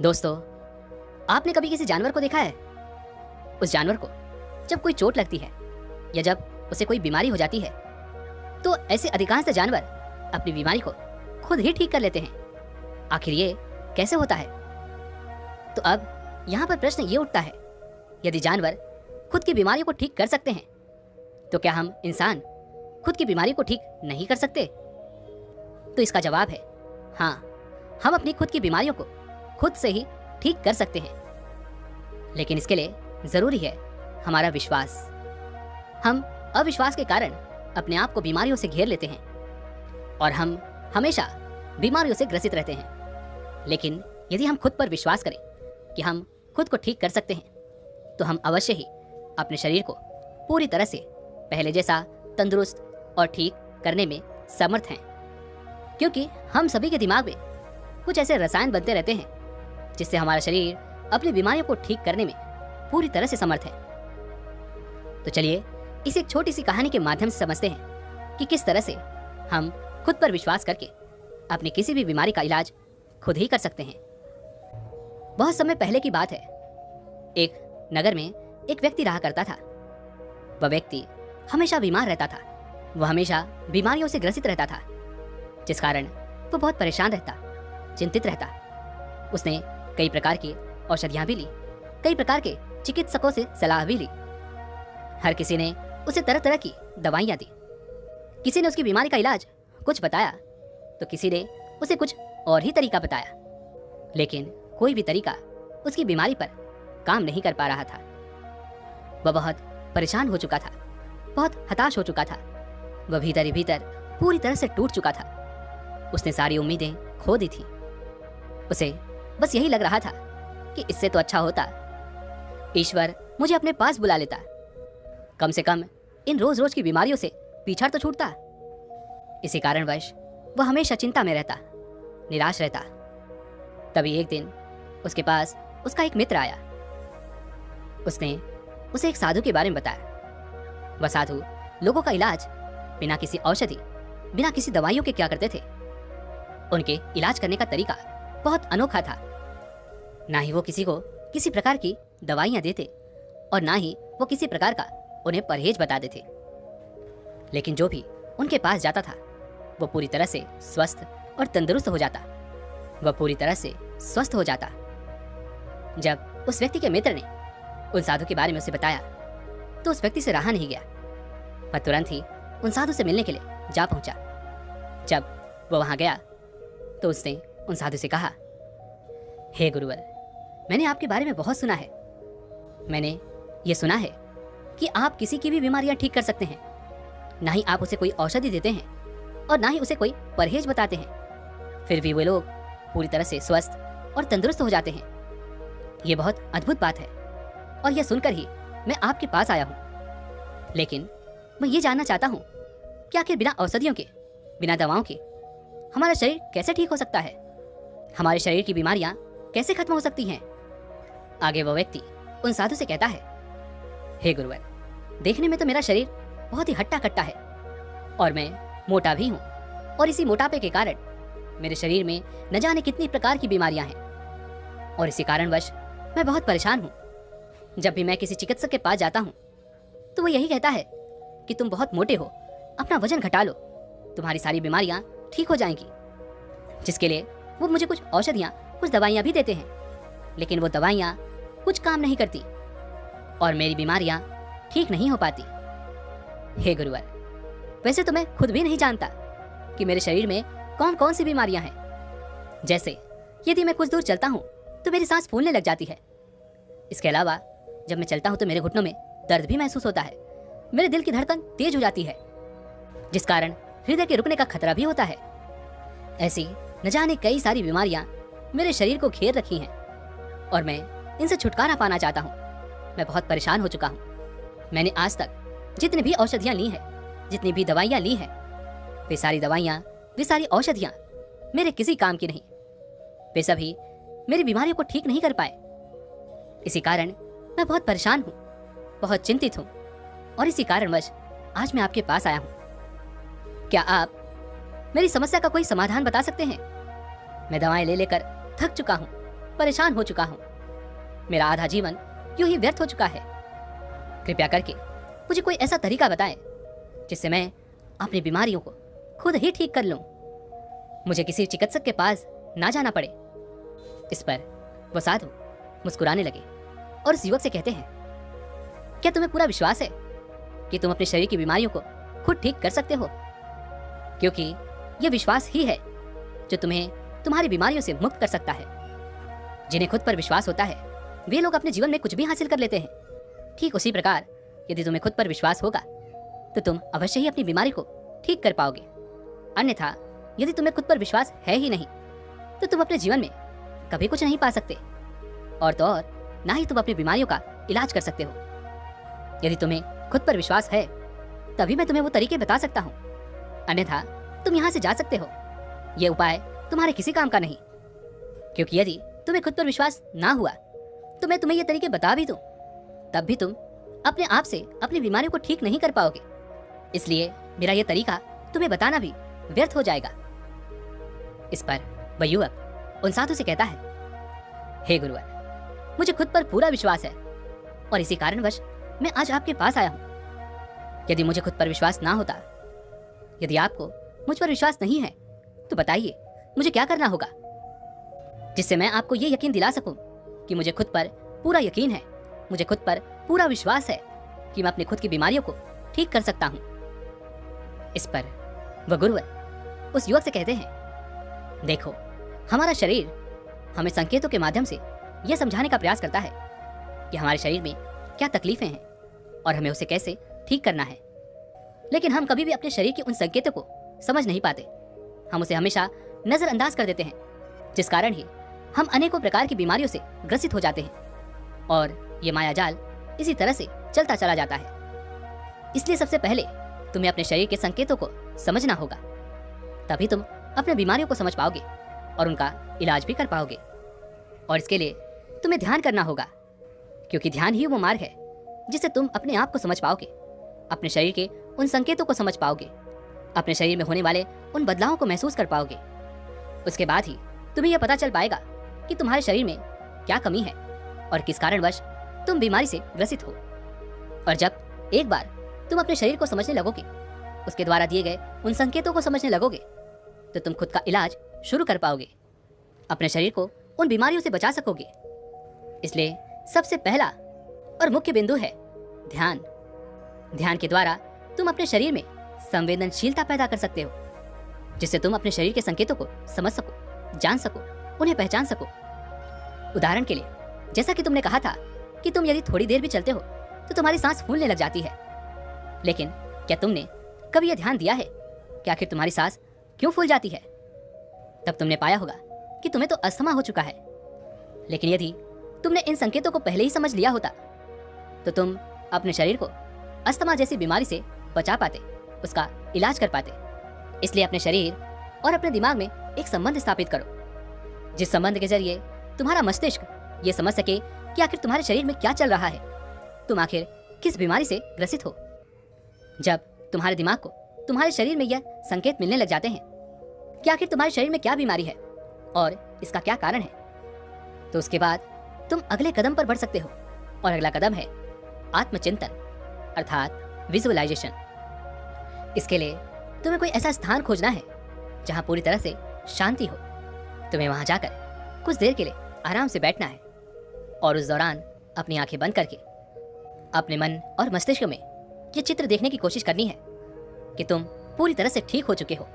दोस्तों, आपने कभी किसी जानवर को देखा है? उस जानवर को जब कोई चोट लगती है या जब उसे कोई बीमारी हो जाती है तो ऐसे अधिकांश जानवर अपनी बीमारी को खुद ही ठीक कर लेते हैं। आखिर ये कैसे होता है? तो अब यहाँ पर प्रश्न ये उठता है, यदि जानवर खुद की बीमारी को ठीक कर सकते हैं तो क्या हम इंसान खुद की बीमारी को ठीक नहीं कर सकते? तो इसका जवाब है हाँ, हम अपनी खुद की बीमारियों को खुद से ही ठीक कर सकते हैं। लेकिन इसके लिए जरूरी है हमारा विश्वास। हम अविश्वास के कारण अपने आप को बीमारियों से घेर लेते हैं और हम हमेशा बीमारियों से ग्रसित रहते हैं। लेकिन यदि हम खुद पर विश्वास करें कि हम खुद को ठीक कर सकते हैं तो हम अवश्य ही अपने शरीर को पूरी तरह से पहले जैसा तंदुरुस्त और ठीक करने में समर्थ हैं। क्योंकि हम सभी के दिमाग में कुछ ऐसे रसायन बनते रहते हैं जिससे हमारा शरीर अपनी बीमारियों को ठीक करने में पूरी तरह से समर्थ है। तो चलिए इस एक छोटी सी कहानी के माध्यम से समझते हैं कि किस तरह से हम खुद पर विश्वास करके अपनी किसी भी बीमारी का इलाज खुद ही कर सकते हैं। बहुत समय पहले की बात है। एक नगर में एक व्यक्ति रहा करता था। वह व्यक्ति हमेशा बीमार रहता था। वह हमेशा बीमारियों से ग्रसित रहता था, जिस कारण वो बहुत परेशान रहता, चिंतित रहता। उसने कई प्रकार की औषधियां भी ली, कई प्रकार के चिकित्सकों से सलाह भी ली। हर किसी ने उसे तरह तरह की दवाइयां दी। किसी ने उसकी बीमारी का इलाज कुछ बताया तो किसी ने उसे कुछ और ही तरीका बताया, लेकिन कोई भी तरीका उसकी बीमारी पर काम नहीं कर पा रहा था। वह बहुत परेशान हो चुका था, बहुत हताश हो चुका था। वह भीतर ही भीतर पूरी तरह से टूट चुका था। उसने सारी उम्मीदें खो दी थी। उसे बस यही लग रहा था कि इससे तो अच्छा होता ईश्वर मुझे अपने पास बुला लेता, कम से कम इन रोज रोज की बीमारियों से पीछा तो छूटता। इसी कारणवश वह हमेशा चिंता में रहता, निराश रहता। तभी एक दिन उसके पास उसका एक मित्र आया। उसने उसे एक साधु के बारे में बताया। वह साधु लोगों का इलाज बिना किसी औषधि, बिना किसी दवाइयों के क्या करते थे। उनके इलाज करने का तरीका बहुत अनोखा था। ना ही वो किसी को किसी प्रकार की दवाइयां देते और ना ही वो किसी प्रकार का उन्हें परहेज बताते थे। लेकिन जो भी उनके पास जाता था वो पूरी तरह से स्वस्थ और तंदुरुस्त हो जाता। वह पूरी तरह से स्वस्थ हो जाता। जब उस व्यक्ति के मित्र ने उन साधु के बारे में उसे बताया तो उस व्यक्ति से रहा नहीं गया। वह तुरंत ही उन साधु से मिलने के लिए जा पहुंचा। जब वह वहां गया तो उसने उन साधु से कहा, हे गुरुवर, मैंने आपके बारे में बहुत सुना है। मैंने ये सुना है कि आप किसी की भी बीमारियां ठीक कर सकते हैं। ना ही आप उसे कोई औषधि देते हैं और ना ही उसे कोई परहेज बताते हैं, फिर भी वे लोग पूरी तरह से स्वस्थ और तंदुरुस्त हो जाते हैं। ये बहुत अद्भुत बात है और यह सुनकर ही मैं आपके पास आया हूँ। लेकिन मैं ये जानना चाहता हूँ कि आखिर बिना औषधियों के, बिना दवाओं के हमारा शरीर कैसे ठीक हो सकता है? हमारे शरीर की बीमारियां कैसे खत्म हो सकती हैं? आगे वो व्यक्ति उन साधु से कहता है, हे गुरुवर, देखने में तो मेरा शरीर बहुत ही हट्टा कट्टा है और मैं मोटा भी हूँ, और इसी मोटापे के कारण मेरे शरीर में न जाने कितनी प्रकार की बीमारियां हैं और इसी कारणवश मैं बहुत परेशान हूँ। जब भी मैं किसी चिकित्सक के पास जाता हूँ तो वो यही कहता है कि तुम बहुत मोटे हो, अपना वजन घटा लो, तुम्हारी सारी बीमारियां ठीक हो जाएंगी। जिसके लिए वो मुझे कुछ औषधियां, कुछ दवाइयां भी देते हैं, लेकिन वो दवाइयां कुछ काम नहीं करती और मेरी बीमारियां ठीक नहीं हो पाती। हे गुरुवर, वैसे तो मैं खुद भी नहीं जानता कि मेरे शरीर में कौन कौन सी बीमारियां हैं। जैसे यदि मैं कुछ दूर चलता हूँ तो मेरी सांस फूलने लग जाती है। इसके अलावा जब मैं चलता हूँ तो मेरे घुटनों में दर्द भी महसूस होता है। मेरे दिल की धड़कन तेज हो जाती है, जिस कारण हृदय के रुकने का खतरा भी होता है। ऐसी न जाने कई सारी बीमारियां मेरे शरीर को घेर रखी हैं और मैं इनसे छुटकारा पाना चाहता हूँ। मैं बहुत परेशान हो चुका हूँ। मैंने आज तक जितनी भी औषधियां ली हैं, जितनी भी दवाइयां ली हैं, वे सारी दवाइयां, वे सारी औषधियां मेरे किसी काम की नहीं। वे सभी मेरी बीमारियों को ठीक नहीं कर पाए। इसी कारण मैं बहुत परेशान हूँ, बहुत चिंतित हूँ और इसी कारणवश आज मैं आपके पास आया हूँ। क्या आप मेरी समस्या का कोई समाधान बता सकते हैं? मैं दवाएं ले लेकर थक चुका हूँ परेशान हो चुका हूँ। मेरा आधा जीवन यूं ही व्यर्थ हो चुका है। कृपया करके मुझे कोई ऐसा तरीका बताएं जिससे मैं अपनी बीमारियों को खुद ही ठीक कर लूं। मुझे किसी चिकित्सक के पास ना जाना पड़े। इस पर वो साधु मुस्कुराने लगे और उस युवक से कहते हैं, क्या तुम्हें पूरा विश्वास है कि तुम अपने शरीर की बीमारियों को खुद ठीक कर सकते हो? क्योंकि यह विश्वास ही है जो तुम्हें तुम्हारी बीमारियों से मुक्त कर सकता है। जिन्हें खुद पर विश्वास होता है वे लोग अपने जीवन में कुछ भी हासिल कर लेते हैं। ठीक उसी प्रकार यदि तुम्हें खुद पर विश्वास होगा तो तुम अवश्य ही अपनी बीमारी को ठीक कर पाओगे। अन्यथा यदि तुम्हें खुद पर विश्वास है ही नहीं तो तुम अपने जीवन में कभी कुछ नहीं पा सकते, और तो और ना ही तुम अपनी बीमारियों का इलाज कर सकते हो। यदि तुम्हें खुद पर विश्वास है तभी मैं तुम्हें वो तरीके बता सकता हूँ, अन्यथा तुम यहाँ से जा सकते हो। ये उपाय तुम्हारे किसी काम का नहीं, क्योंकि यदि तुम्हें खुद पर विश्वास ना हुआ तो मैं तुम्हें ये तरीके बता भी दूं तब भी तुम अपने आप से अपनी बीमारियों को ठीक नहीं कर पाओगे। इसलिए मेरा ये तरीका तुम्हें बताना भी व्यर्थ हो जाएगा। इस पर वह युवक उन साधु से कहता है, हे गुरुवर, मुझे खुद पर पूरा विश्वास है और इसी कारणवश मैं आज आपके पास आया हूँ। यदि मुझे खुद पर विश्वास ना होता, यदि आपको मुझ पर विश्वास नहीं है तो बताइए मुझे क्या करना होगा जिससे मैं आपको ये यकीन दिला सकूं कि मुझे खुद पर पूरा यकीन है, मुझे खुद पर पूरा विश्वास है कि मैं अपनी खुद की बीमारियों को ठीक कर सकता हूं। इस पर वह गुरुवर उस युवक से कहते हैं, देखो, हमारा शरीर हमें संकेतों के माध्यम से यह समझाने का प्रयास करता है कि हमारे शरीर में क्या तकलीफें हैं और हमें उसे कैसे ठीक करना है। लेकिन हम कभी भी अपने शरीर के उन संकेतों को समझ नहीं पाते। हम उसे हमेशा नजरअंदाज कर देते हैं, जिस कारण ही हम अनेकों प्रकार की बीमारियों से ग्रसित हो जाते हैं और ये मायाजाल इसी तरह से चलता चला जाता है। इसलिए सबसे पहले तुम्हें अपने शरीर के संकेतों को समझना होगा, तभी तुम अपने बीमारियों को समझ पाओगे और उनका इलाज भी कर पाओगे। और इसके लिए तुम्हें ध्यान करना होगा, क्योंकि ध्यान ही वो मार्ग है जिससे तुम अपने आप को समझ पाओगे, अपने शरीर के उन संकेतों को समझ पाओगे, अपने शरीर में होने वाले उन बदलावों को महसूस कर पाओगे। उसके बाद ही तुम्हें यह पता चल पाएगा कि तुम्हारे शरीर में क्या कमी है और किस कारणवश तुम बीमारी से ग्रसित हो। और जब एक बार तुम अपने शरीर को समझने लगोगे, उसके द्वारा दिए गए उन संकेतों को समझने लगोगे, तो तुम खुद का इलाज शुरू कर पाओगे, अपने शरीर को उन बीमारियों से बचा सकोगे। इसलिए सबसे पहला और मुख्य बिंदु है ध्यान। ध्यान के द्वारा तुम अपने शरीर में संवेदनशीलता पैदा कर सकते हो, जिससे तुम अपने शरीर के संकेतों को समझ सको, जान सको, उन्हें पहचान सको। उदाहरण के लिए, जैसा कि तुमने कहा था कि तुम यदि थोड़ी देर भी चलते हो तो तुम्हारी सांस फूलने लग जाती है। लेकिन क्या तुमने कभी यह ध्यान दिया है कि आखिर तुम्हारी सांस क्यों फूल जाती है? तब तुमने पाया होगा कि तुम्हें तो अस्थमा हो चुका है। लेकिन यदि तुमने इन संकेतों को पहले ही समझ लिया होता तो तुम अपने शरीर को अस्थमा जैसी बीमारी से बचा पाते, उसका इलाज कर पाते। इसलिए अपने शरीर और अपने दिमाग में एक संबंध स्थापित करो, जिस संबंध के जरिए तुम्हारा मस्तिष्क ये समझ सके कि आखिर तुम्हारे शरीर में क्या चल रहा है, तुम आखिर किस बीमारी से ग्रसित हो। जब तुम्हारे दिमाग को तुम्हारे शरीर में यह संकेत मिलने लग जाते हैं कि आखिर तुम्हारे शरीर में क्या बीमारी है और इसका क्या कारण है, तो उसके बाद तुम अगले कदम पर बढ़ सकते हो। और अगला कदम है आत्मचिंतन, अर्थात विजुअलाइजेशन। इसके लिए तुम्हें कोई ऐसा स्थान खोजना है जहां पूरी तरह से शांति हो। तुम्हें वहां जाकर कुछ देर के लिए आराम से बैठना है और उस दौरान अपनी आंखें बंद करके अपने मन और मस्तिष्क में ये चित्र देखने की कोशिश करनी है कि तुम पूरी तरह से ठीक हो चुके हो,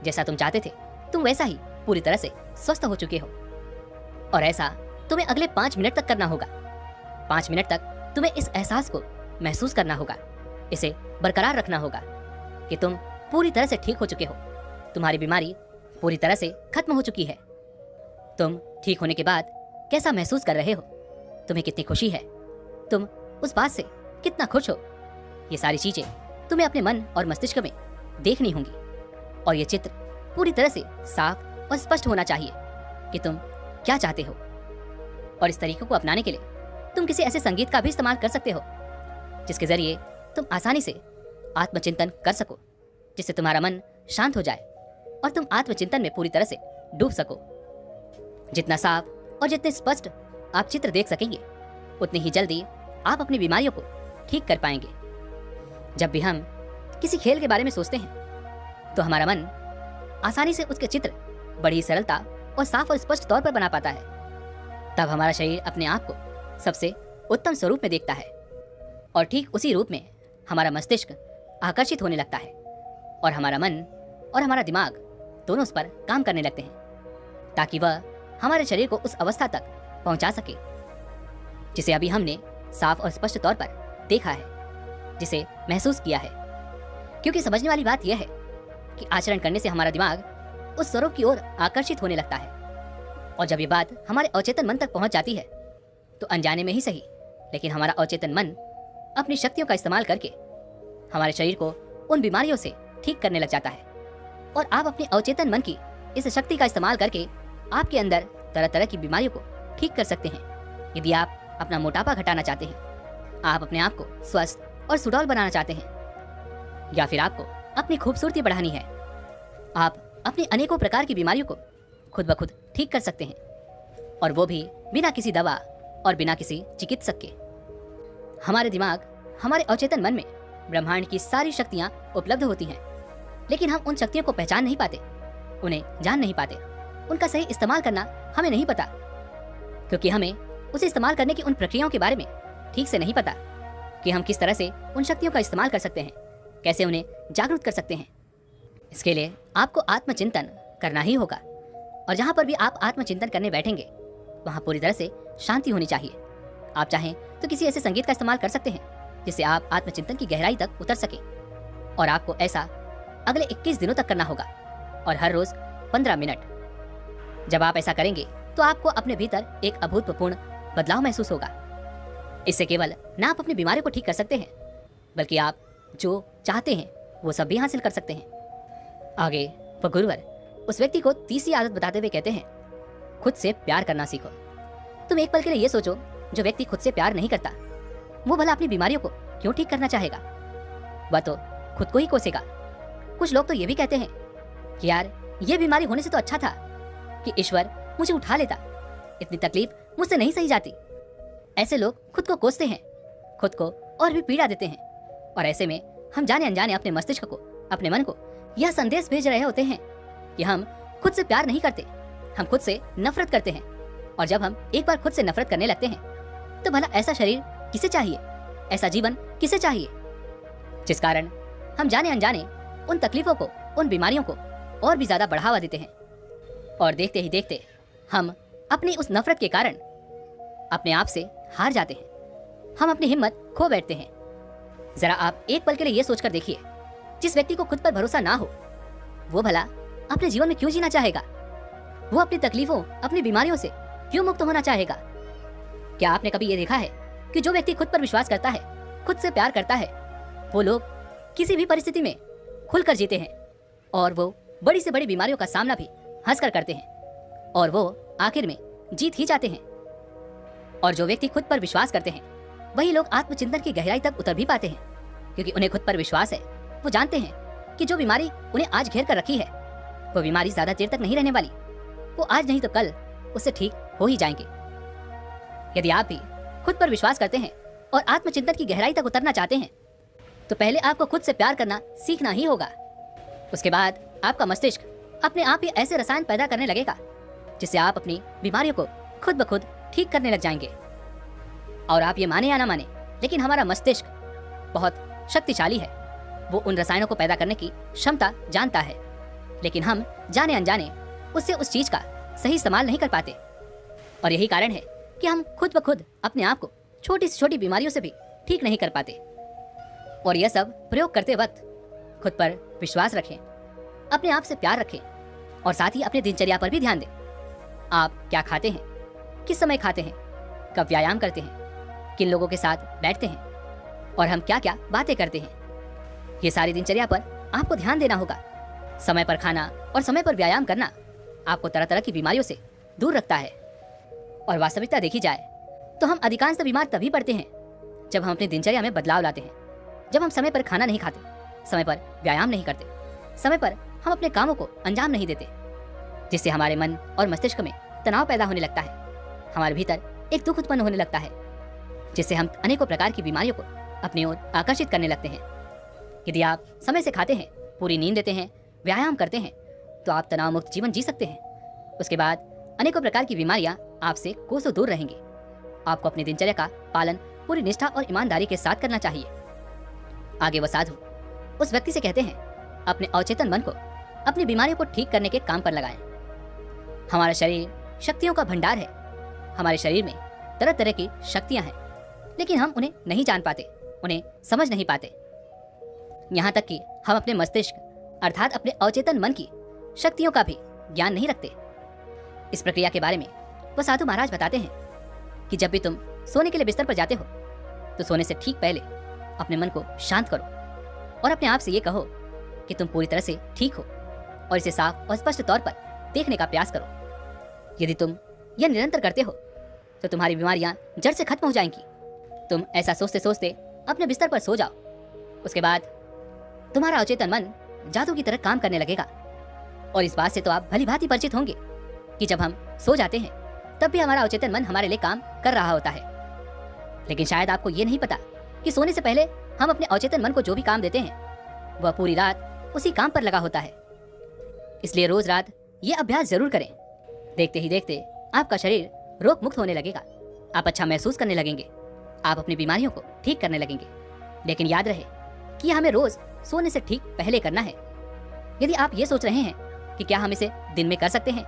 जैसा तुम चाहते थे तुम वैसा ही पूरी तरह से स्वस्थ हो चुके हो। और ऐसा तुम्हें अगले 5 मिनट तक करना होगा। 5 मिनट तक तुम्हें इस एहसास को महसूस करना होगा, इसे बरकरार रखना होगा कि तुम पूरी तरह से ठीक हो चुके हो, तुम्हारी बीमारी पूरी तरह से खत्म हो चुकी है। तुम ठीक होने के बाद कैसा महसूस कर रहे हो, तुम्हें कितनी खुशी है, तुम उस बात से कितना खुश हो, ये सारी चीजें तुम्हें अपने मन और मस्तिष्क में देखनी होंगी। और ये चित्र पूरी तरह से साफ और स्पष्ट होना चाहिए कि तुम क्या चाहते हो। और इस तरीके को अपनाने के लिए तुम किसी ऐसे संगीत का भी इस्तेमाल कर सकते हो जिसके जरिए तुम आसानी से आत्मचिंतन कर सको, जिससे तुम्हारा मन शांत हो जाए और तुम आत्मचिंतन में पूरी तरह से डूब सको। जितना साफ और जितने स्पष्ट आप चित्र देख सकेंगे, उतनी ही जल्दी आप अपनी बीमारियों को ठीक कर पाएंगे। जब भी हम किसी खेल के बारे में सोचते हैं तो हमारा मन आसानी से उसके चित्र बड़ी सरलता और साफ और स्पष्ट तौर पर बना पाता है। तब हमारा शरीर अपने आप को सबसे उत्तम स्वरूप में देखता है और ठीक उसी रूप में हमारा मस्तिष्क आकर्षित होने लगता है और हमारा मन और हमारा दिमाग दोनों उस पर काम करने लगते हैं ताकि वह हमारे शरीर को उस अवस्था तक पहुंचा सके जिसे अभी हमने साफ और स्पष्ट तौर पर देखा है, जिसे महसूस किया है। क्योंकि समझने वाली बात यह है कि आचरण करने से हमारा दिमाग उस स्वरूप की ओर आकर्षित होने लगता है और जब ये बात हमारे अवचेतन मन तक पहुंच जाती है तो अनजाने में ही सही, लेकिन हमारा अवचेतन मन अपनी शक्तियों का इस्तेमाल करके हमारे शरीर को उन बीमारियों से ठीक करने लग जाता है। और आप अपने अवचेतन मन की इस शक्ति का इस्तेमाल करके आपके अंदर तरह तरह की बीमारियों को ठीक कर सकते हैं। यदि आप अपना मोटापा घटाना चाहते हैं, आप अपने आप को स्वस्थ और सुडौल बनाना चाहते हैं, या फिर आपको अपनी खूबसूरती बढ़ानी है, आप अपनी अनेकों प्रकार की बीमारियों को खुद ब खुद ठीक कर सकते हैं, और वो भी बिना किसी दवा और बिना किसी चिकित्सक के। हमारे दिमाग, हमारे अवचेतन मन में ब्रह्मांड की सारी शक्तियां उपलब्ध होती हैं, लेकिन हम उन शक्तियों को पहचान नहीं पाते, उन्हें जान नहीं पाते। उनका सही इस्तेमाल करना हमें नहीं पता, क्योंकि हमें उसे इस्तेमाल करने की उन प्रक्रियाओं के बारे में ठीक से नहीं पता कि हम किस तरह से उन शक्तियों का इस्तेमाल कर सकते हैं, कैसे उन्हें जागरूक कर सकते हैं। इसके लिए आपको आत्मचिंतन करना ही होगा, और जहाँ पर भी आप आत्मचिंतन करने बैठेंगे वहाँ पूरी तरह से शांति होनी चाहिए। आप चाहें तो किसी ऐसे संगीत का इस्तेमाल कर सकते हैं जिससे आप आत्मचिंतन की गहराई तक उतर सके, और आपको ऐसा अगले 21 दिनों तक करना होगा, और हर रोज 15 मिनट। जब आप ऐसा करेंगे तो आपको अपने भीतर एक अभूतपूर्व बदलाव महसूस होगा। इससे केवल न आप अपनी बीमारी को ठीक कर सकते हैं, बल्कि आप जो चाहते हैं वो सब भी हासिल कर सकते हैं। आगे वो गुरुवर उस व्यक्ति को तीसरी आदत बताते हुए कहते हैं, खुद से प्यार करना सीखो। तुम एक पल के लिए ये सोचो, जो व्यक्ति खुद से प्यार नहीं करता वो भला अपनी बीमारियों को क्यों ठीक करना चाहेगा? वह तो खुद को ही कोसेगा। कुछ लोग तो ये भी कहते हैं कि यार, ये बीमारी होने से तो अच्छा था कि ईश्वर मुझे उठा लेता, इतनी तकलीफ मुझसे नहीं सही जाती। ऐसे लोग खुद को कोसते हैं, खुद को और भी पीड़ा देते हैं, और ऐसे में हम जाने अनजाने अपने मस्तिष्क को, अपने मन को यह संदेश भेज रहे होते हैं कि हम खुद से प्यार नहीं करते, हम खुद से नफरत करते हैं। और जब हम एक बार खुद से नफरत करने लगते हैं तो भला ऐसा शरीर किसे चाहिए, ऐसा जीवन किसे चाहिए? जिस कारण हम जाने अनजाने उन तकलीफों को, उन बीमारियों को और भी ज्यादा बढ़ावा देते हैं, और देखते ही देखते हम अपनी उस नफरत के कारण अपने आप से हार जाते हैं, हम अपनी हिम्मत खो बैठते हैं। जरा आप एक पल के लिए ये सोचकर देखिए, जिस व्यक्ति को खुद पर भरोसा ना हो वो भला अपने जीवन में क्यों जीना चाहेगा? वो अपनी तकलीफों, अपनी बीमारियों से क्यों मुक्त होना चाहेगा? क्या आपने कभी ये देखा है कि जो व्यक्ति खुद पर विश्वास करता है, खुद से प्यार करता है, वो लोग किसी भी परिस्थिति में खुलकर जीते हैं, और वो बड़ी से बड़ी बीमारियों का सामना भी हंसकर करते हैं, और वो आखिर में जीत ही जाते हैं। और जो व्यक्ति खुद पर विश्वास करते हैं वही लोग आत्मचिंतन की गहराई तक उतर भी पाते हैं, क्योंकि उन्हें खुद पर विश्वास है। वो जानते हैं कि जो बीमारी उन्हें आज घेर कर रखी है वो बीमारी ज्यादा देर तक नहीं रहने वाली, वो आज नहीं तो कल उससे ठीक हो ही जाएंगे। यदि आप भी खुद पर विश्वास करते हैं और आत्मचिंतन की गहराई तक उतरना चाहते हैं तो पहले आपको खुद से प्यार करना सीखना ही होगा। उसके बाद आपका मस्तिष्क अपने आप ही ऐसे रसायन पैदा करने लगेगा जिससे आप अपनी बीमारियों को खुद ब खुद ठीक करने लग जाएंगे। और आप ये माने या ना माने, लेकिन हमारा मस्तिष्क बहुत शक्तिशाली है। वो उन रसायनों को पैदा करने की क्षमता जानता है, लेकिन हम जाने अनजाने उससे उस चीज का सही इस्तेमाल नहीं कर पाते। और यही कारण है कि हम खुद ब खुद अपने आप को छोटी से छोटी बीमारियों से भी ठीक नहीं कर पाते। और यह सब प्रयोग करते वक्त खुद पर विश्वास रखें, अपने आप से प्यार रखें, और साथ ही अपने दिनचर्या पर भी ध्यान दें। आप क्या खाते हैं, किस समय खाते हैं, कब व्यायाम करते हैं, किन लोगों के साथ बैठते हैं, और हम क्या क्या बातें करते हैं, ये सारी दिनचर्या पर आपको ध्यान देना होगा। समय पर खाना और समय पर व्यायाम करना आपको तरह तरह की बीमारियों से दूर रखता है। और वास्तविकता देखी जाए तो हम अधिकांशतः बीमार तभी पड़ते हैं जब हम अपनी दिनचर्या में बदलाव लाते हैं, जब हम समय पर खाना नहीं खाते, समय पर व्यायाम नहीं करते, समय पर हम अपने कामों को अंजाम नहीं देते, जिससे हमारे मन और मस्तिष्क में तनाव पैदा होने लगता है। हमारे भीतर एक दुख उत्पन्न होने लगता है, जिससे हम अनेकों प्रकार की बीमारियों को अपनी ओर आकर्षित करने लगते हैं। यदि आप समय से खाते हैं, पूरी नींद लेते हैं, व्यायाम करते हैं, तो आप तनाव मुक्त जीवन जी सकते हैं। उसके बाद अनेकों प्रकार की बीमारियां आपसे कोसों दूर रहेंगी। आपको अपनी दिनचर्या का पालन पूरी निष्ठा और ईमानदारी के साथ करना चाहिए। आगे वह साधु उस व्यक्ति से कहते हैं, अपने अवचेतन मन को अपनी बीमारियों को ठीक करने के काम पर लगाएं। हमारा शरीर शक्तियों का भंडार है। हमारे शरीर में तरह तरह की शक्तियां हैं, लेकिन हम उन्हें नहीं जान पाते, उन्हें समझ नहीं पाते। यहाँ तक कि हम अपने मस्तिष्क अर्थात अपने अवचेतन मन की शक्तियों का भी ज्ञान नहीं रखते। इस प्रक्रिया के बारे में वह साधु महाराज बताते हैं कि जब भी तुम सोने के लिए बिस्तर पर जाते हो, तो सोने से ठीक पहले अपने मन को शांत करो और अपने आप से ये कहो कि तुम पूरी तरह से ठीक हो, और इसे साफ और स्पष्ट तौर पर देखने का प्रयास करो। यदि तुम यह निरंतर करते हो तो तुम्हारी बीमारियां जड़ से खत्म हो जाएंगी। तुम ऐसा सोचते सोचते अपने बिस्तर पर सो जाओ। उसके बाद तुम्हारा अवचेतन मन जादू की तरह काम करने लगेगा। और इस बात से तो आप भली भांति परिचित होंगे कि जब हम सो जाते हैं तब भी हमारा अवचेतन मन हमारे लिए काम कर रहा होता है। लेकिन शायद आपको ये नहीं पता कि सोने से पहले हम अपने अवचेतन मन को जो भी काम देते हैं वह पूरी रात उसी काम पर लगा होता है। इसलिए रोज रात ये अभ्यास जरूर करें। देखते ही देखते आपका शरीर रोग मुक्त होने लगेगा। आप अच्छा महसूस करने लगेंगे। आप अपनी बीमारियों को ठीक करने लगेंगे। लेकिन याद रहे कि यह हमें रोज सोने से ठीक पहले करना है। यदि आप ये सोच रहे हैं कि क्या हम इसे दिन में कर सकते हैं,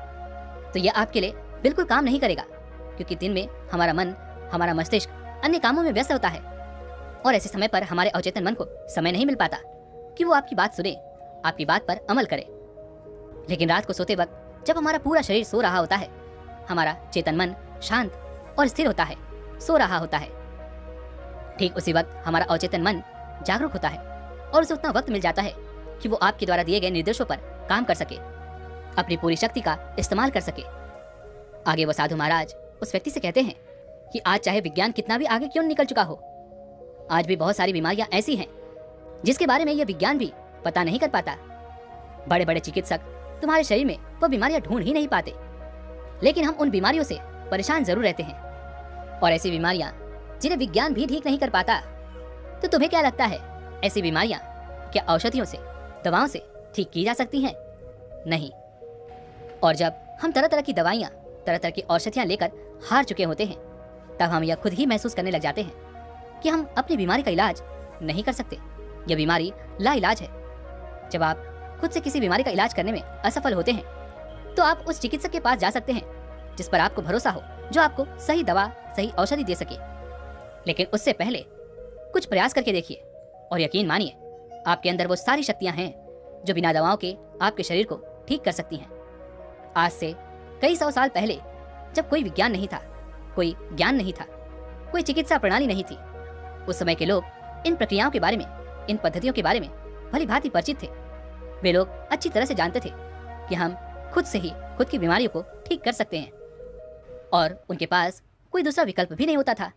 तो यह आपके लिए बिल्कुल काम नहीं करेगा, क्योंकि दिन में हमारा मन, हमारा मस्तिष्क अन्य कामों में व्यस्त होता है और ऐसे समय पर हमारे अवचेतन मन को समय नहीं मिल पाता कि वो आपकी बात सुने, आपकी बात पर अमल करे। लेकिन रात को सोते वक्त जब हमारा पूरा शरीर सो रहा होता है, हमारा चेतन मन शांत और स्थिर होता है, सो रहा होता है। ठीक उसी वक्त हमारा अवचेतन मन जागरूक होता है और उसे उतना वक्त मिल जाता है कि वो आपके द्वारा दिए गए निर्देशों पर काम कर सके, अपनी पूरी शक्ति का इस्तेमाल कर सके। आगे वो साधु महाराज उस व्यक्ति से कहते हैं कि आज चाहे विज्ञान कितना भी आगे क्यों निकल चुका हो, आज भी बहुत सारी बीमारियां ऐसी हैं जिसके बारे में यह विज्ञान भी पता नहीं कर पाता। बड़े बड़े चिकित्सक तुम्हारे शरीर में वो बीमारियां ढूंढ ही नहीं पाते, लेकिन हम उन बीमारियों से परेशान जरूर रहते हैं। और ऐसी बीमारियां जिन्हें विज्ञान भी ठीक नहीं कर पाता, तो तुम्हें क्या लगता है ऐसी बीमारियां क्या औषधियों से, दवाओं से ठीक की जा सकती हैं? नहीं। और जब हम तरह तरह की दवाइयां, तरह तरह की औषधियां लेकर हार चुके होते हैं, तब हम यह खुद ही महसूस करने लग जाते हैं कि हम अपनी बीमारी का इलाज नहीं कर सकते। यह बीमारी लाइलाज है। जब आप खुद से किसी बीमारी का इलाज करने में असफल होते हैं, तो आप उस चिकित्सक के पास जा सकते हैं जिस पर आपको भरोसा हो, जो आपको सही दवा, सही औषधि दे सके। लेकिन उससे पहले कुछ प्रयास करके देखिए और यकीन मानिए, आपके अंदर वो सारी शक्तियां हैं जो बिना दवाओं के आपके शरीर को ठीक कर सकती हैं। आज से कई सौ साल पहले, जब कोई विज्ञान नहीं था, कोई ज्ञान नहीं था, कोई चिकित्सा प्रणाली नहीं थी, उस समय के लोग इन प्रक्रियाओं के बारे में, इन पद्धतियों के बारे में भली भांति परिचित थे। वे लोग अच्छी तरह से जानते थे कि हम खुद से ही खुद की बीमारियों को ठीक कर सकते हैं, और उनके पास कोई दूसरा विकल्प भी नहीं होता था।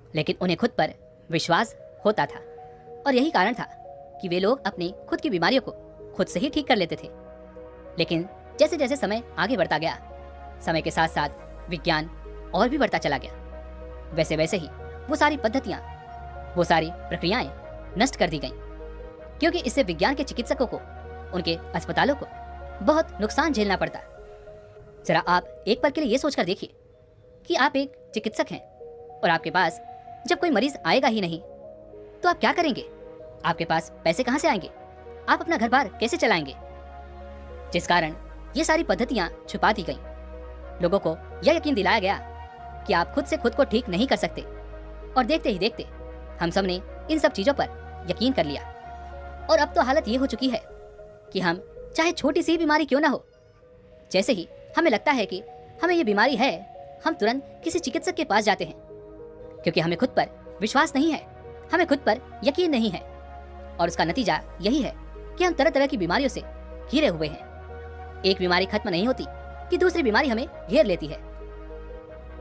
लेकिन उन्हें खुद पर विश्वास होता था, और यही कारण था कि वे लोग अपनी खुद की बीमारियों को खुद से ही ठीक कर लेते थे। लेकिन जैसे जैसे समय आगे बढ़ता गया, समय के साथ साथ विज्ञान और भी बढ़ता चला गया, वैसे वैसे ही वो सारी पद्धतियां, वो सारी प्रक्रियाएं नष्ट कर दी गईं, क्योंकि इससे विज्ञान के चिकित्सकों को, उनके अस्पतालों को बहुत नुकसान झेलना पड़ता। जरा आप एक पल के लिए ये सोचकर देखिए कि आप एक चिकित्सक हैं और आपके पास जब कोई मरीज आएगा ही नहीं, तो आप क्या करेंगे? आपके पास पैसे कहां से आएंगे? आप अपना घर बार कैसे चलाएंगे? जिस कारण ये सारी पद्धतियां छुपा दी गईं। लोगों को यह यकीन दिलाया गया कि आप खुद से खुद को ठीक नहीं कर सकते, और देखते ही देखते हम सब ने इन सब चीजों पर यकीन कर लिया। और अब तो हालत ये हो चुकी है कि हम चाहे छोटी सी बीमारी क्यों ना हो, जैसे ही हमें लगता है कि हमें ये बीमारी है, हम तुरंत किसी चिकित्सक के पास जाते हैं, क्योंकि हमें खुद पर विश्वास नहीं है, हमें खुद पर यकीन नहीं है। और उसका नतीजा यही है कि हम तरह तरह की बीमारियों से घिरे हुए हैं। एक बीमारी खत्म नहीं होती कि दूसरी बीमारी हमें घेर लेती है।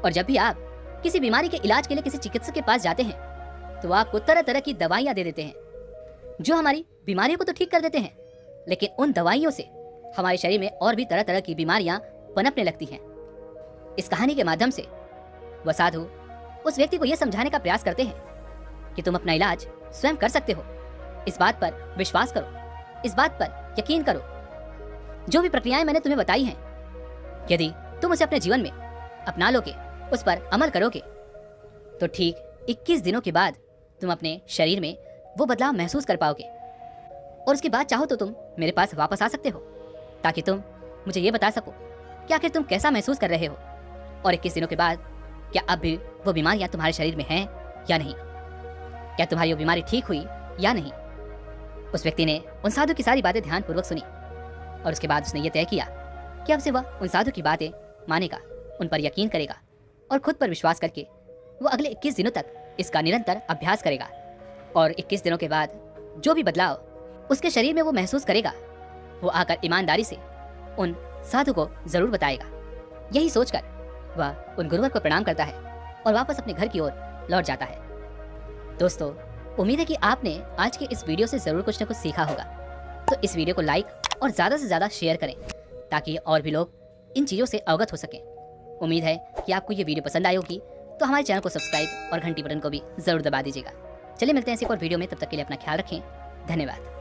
और जब भी आप किसी बीमारी के इलाज के लिए किसी चिकित्सक के पास जाते हैं, तो वो आपको तरह तरह की दवाइयां दे देते हैं, जो हमारी बीमारियों को तो ठीक कर देते हैं, लेकिन उन दवाइयों से हमारे शरीर में और भी तरह तरह की बीमारियां पनपने लगती हैं। इस कहानी के माध्यम से वह साधु उस व्यक्ति को यह समझाने का प्रयास करते हैं कि तुम अपना इलाज स्वयं कर सकते हो, इस बात पर विश्वास करो, इस बात पर यकीन करो। जो भी प्रक्रियाएं मैंने तुम्हें बताई हैं, यदि तुम उसे अपने जीवन में अपना लोगे, उस पर अमल करोगे, तो ठीक 21 दिनों के बाद तुम अपने शरीर में वो बदलाव महसूस कर पाओगे। और उसके बाद चाहो तो तुम मेरे पास वापस आ सकते हो, ताकि तुम मुझे ये बता सको कि आखिर तुम कैसा महसूस कर रहे हो, और 21 दिनों के बाद क्या अब भी वो बीमारियां तुम्हारे शरीर में हैं या नहीं, क्या तुम्हारी वो बीमारी ठीक हुई या नहीं। उस व्यक्ति ने उन साधु की सारी बातें ध्यानपूर्वक सुनी, और उसके बाद उसने ये तय किया कि अब से वह उन साधु की बातें मानेगा, उन पर यकीन करेगा, और खुद पर विश्वास करके वो अगले 21 दिनों तक इसका निरंतर अभ्यास करेगा। और 21 दिनों के बाद जो भी बदलाव उसके शरीर में वो महसूस करेगा, वो आकर ईमानदारी से उन साधु को जरूर बताएगा। यही सोचकर वह उन गुरुवर को प्रणाम करता है और वापस अपने घर की ओर लौट जाता है। दोस्तों, उम्मीद है कि आपने आज के इस वीडियो से जरूर कुछ न कुछ सीखा होगा। तो इस वीडियो को लाइक और ज़्यादा से ज़्यादा शेयर करें, ताकि और भी लोग इन चीज़ों से अवगत हो सकें। उम्मीद है कि आपको ये वीडियो पसंद आई होगी, तो हमारे चैनल को सब्सक्राइब और घंटी बटन को भी ज़रूर दबा दीजिएगा। चलिए मिलते हैं ऐसे एक और वीडियो में, तब तक के लिए अपना ख्याल रखें। धन्यवाद।